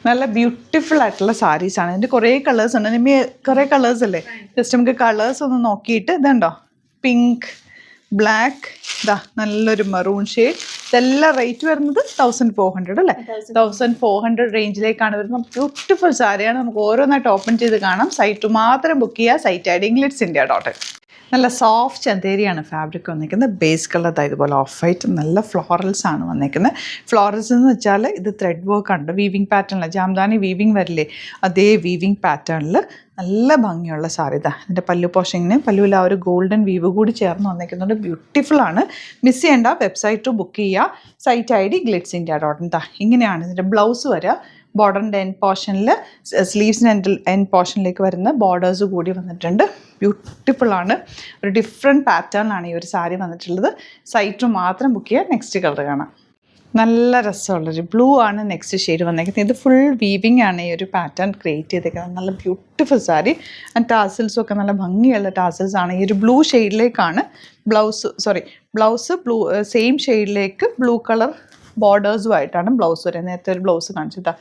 നല്ല ബ്യൂട്ടിഫുൾ ആയിട്ടുള്ള സാരീസാണ്. ഇതിൻ്റെ കുറേ കളേഴ്സ് ഉണ്ട്. നിമ്മി കുറേ കളേഴ്സ് അല്ലേ? ജസ്റ്റ് നമുക്ക് കളേഴ്സ് ഒന്ന് നോക്കിയിട്ട് ഇതുണ്ടോ, പിങ്ക്, ബ്ലാക്ക്, ഇതാ നല്ലൊരു മെറൂൺ ഷെയ്ഡ്. ഇതെല്ലാം റേറ്റ് വരുന്നത് 1400 അല്ലേ? 1400 റേഞ്ചിലേക്കാണ് വരുന്നത്. ബ്യൂട്ടിഫുൾ സാരിയാണ്. നമുക്ക് ഓരോന്നായിട്ട് ഓപ്പൺ ചെയ്ത് കാണാം. സൈറ്റ് മാത്രം ബുക്ക് ചെയ്യുക. Site I D glitzindia.in. നല്ല സോഫ്റ്റ് ചന്തേരിയാണ് ഫാബ്രിക് വന്നിരിക്കുന്നത്. ബേസ് കളർ ഇതുപോലെ ഓഫ് വൈറ്റ്, നല്ല ഫ്ലോറൽസ് ആണ് വന്നിരിക്കുന്നത്. ഫ്ലോറൽസ് എന്ന് വെച്ചാൽ ഇത് ത്രെഡ് വർക്ക് ഉണ്ട്, വീവിങ് പാറ്റേണിൽ ജാംദാനി വീവിങ് വരില്ലേ, അതേ വീവിങ് പാറ്റേണിൽ നല്ല ഭംഗിയുള്ള സാരി. ഇതാ ഇതിൻ്റെ പല്ലു പോഷങ്ങിന് പല്ലുവിൽ ആ ഒരു ഗോൾഡൻ വീവ് കൂടി ചേർന്ന് വന്നിരിക്കുന്നുണ്ട്. ബ്യൂട്ടിഫുൾ ആണ്. മിസ് ചെയ്യേണ്ട, വെബ്സൈറ്റ് ബുക്ക് ചെയ്യുക. Site I D glitzindia.in. ഇങ്ങനെയാണ് ഇതിൻ്റെ ബ്ലൗസ് വരിക. ബോർഡറിൻ്റെ എൻഡ് പോർഷനിൽ, സ്ലീവ്സിൻ്റെ എൻഡ് പോർഷനിലേക്ക് വരുന്ന ബോർഡേഴ്സ് കൂടി വന്നിട്ടുണ്ട്. ബ്യൂട്ടിഫുള്ളാണ്. ഒരു ഡിഫറെൻറ്റ് പാറ്റേണിലാണ് ഈ ഒരു സാരി വന്നിട്ടുള്ളത്. സൈറ്റ് മാത്രം ബുക്ക് ചെയ്യുക. നെക്സ്റ്റ് കളർ കാണാം. നല്ല രസമുള്ളൊരു ബ്ലൂ ആണ് നെക്സ്റ്റ് ഷെയ്ഡ് വന്നേക്കുന്നത്. ഇത് ഫുൾ വീവിങ് ആണ് ഈ ഒരു പാറ്റേൺ ക്രിയേറ്റ് ചെയ്തേക്കുന്നത്. നല്ല ബ്യൂട്ടിഫുൾ സാരി. ആൻഡ് ടാസിൽസും ഒക്കെ നല്ല ഭംഗിയുള്ള ടാസിൽസ് ആണ്. ഈ ഒരു ബ്ലൂ ഷെയ്ഡിലേക്കാണ് ബ്ലൗസ് ബ്ലൂ സെയിം ഷെയ്ഡിലേക്ക് ബ്ലൂ കളർ ബോർഡേഴ്സുമായിട്ടാണ് ബ്ലൗസ് വരുന്നത്. നേരത്തെ ഒരു ബ്ലൗസ് കാണിച്ചിട്ടാ,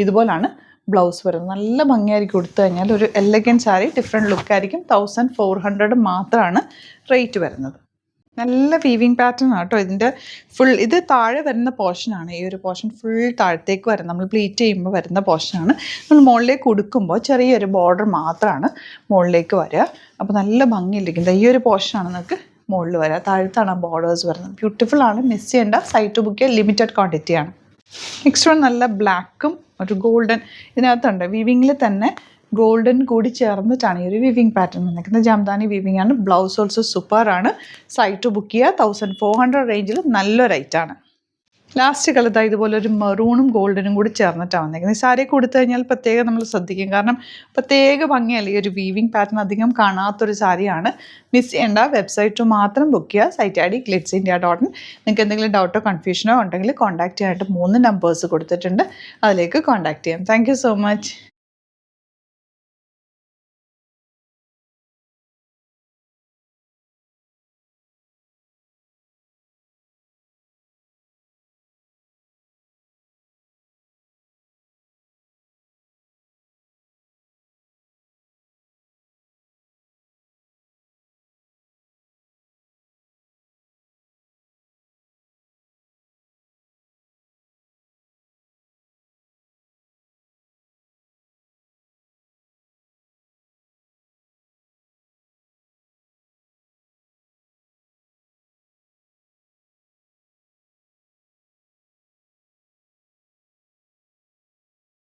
ഇതുപോലാണ് ബ്ലൗസ് വരുന്നത്. നല്ല ഭംഗിയായിരിക്കും കൊടുത്തു കഴിഞ്ഞാൽ. ഒരു എലഗൻറ്റ് സാരി, ഡിഫറെൻറ്റ് ലുക്കായിരിക്കും. 1400 മാത്രമാണ് റേറ്റ് വരുന്നത്. നല്ല വീവിങ് പാറ്റേൺ ആണ് കേട്ടോ ഇതിൻ്റെ ഫുൾ. ഇത് താഴെ വരുന്ന പോർഷനാണ്. ഈ ഒരു പോർഷൻ ഫുൾ താഴത്തേക്ക് വരുന്നത് നമ്മൾ പ്ലീറ്റ് ചെയ്യുമ്പോൾ വരുന്ന പോർഷനാണ്. നമ്മൾ മുകളിലേക്ക് കൊടുക്കുമ്പോൾ ചെറിയൊരു ബോർഡർ മാത്രമാണ് മുകളിലേക്ക് വരിക. അപ്പോൾ നല്ല ഭംഗിയിലിരിക്കുന്നത് ഈ ഒരു പോർഷനാണ് നിങ്ങൾക്ക് മുകളിൽ വരിക. താഴത്താണ് ബോർഡേഴ്സ് വരുന്നത്. ബ്യൂട്ടിഫുൾ ആണ്. മിസ് ചെയ്യേണ്ട. സൈറ്റ് ബുക്ക് ചെയ്യുക. ലിമിറ്റഡ് ക്വാണ്ടിറ്റിയാണ്. നെക്സ്റ്റ് വൺ നല്ല ബ്ലാക്കും ഒരു ഗോൾഡൻ ഇതിനകത്തുണ്ട്. വീവിങ്ങിൽ തന്നെ ഗോൾഡൻ കൂടി ചേർന്നിട്ടാണ് ഈ ഒരു വീവിങ് പാറ്റേൺ വന്നിരിക്കുന്നത്. ജാംദാനി വീവിങ് ആണ്. ബ്ലൗസ് ഓൾസോ സൂപ്പറാണ്. സൈറ്റ് ബുക്ക് ചെയ്യുക. 1400 റേഞ്ചിൽ നല്ല റേറ്റാണ്. ലാസ്റ്റ് കളർ ഇതുപോലെ ഒരു മെറൂണും ഗോൾഡനും കൂടി ചേർന്നിട്ടാണ് വന്നിരിക്കുന്നത്. ഈ സാരി കൊടുത്തു കഴിഞ്ഞാൽ പ്രത്യേകം നമ്മൾ ശ്രദ്ധിക്കും. കാരണം പ്രത്യേക ഭംഗിയല്ല. ഈ ഒരു വീവിങ് പാറ്റേൺ അധികം കാണാത്തൊരു സാരിയാണ്. മിസ് ചെയ്യേണ്ട. വെബ്സൈറ്റ് മാത്രം ബുക്ക് ചെയ്യുക. Site I D glitzindia.in. നിങ്ങൾക്ക് എന്തെങ്കിലും ഡൗട്ടോ കൺഫ്യൂഷനോ ഉണ്ടെങ്കിൽ കോൺടാക്ട് ചെയ്യാനായിട്ട് 3 നമ്പേഴ്സ് കൊടുത്തിട്ടുണ്ട്. അതിലേക്ക് കോൺടാക്ട് ചെയ്യാം. Thank you so much.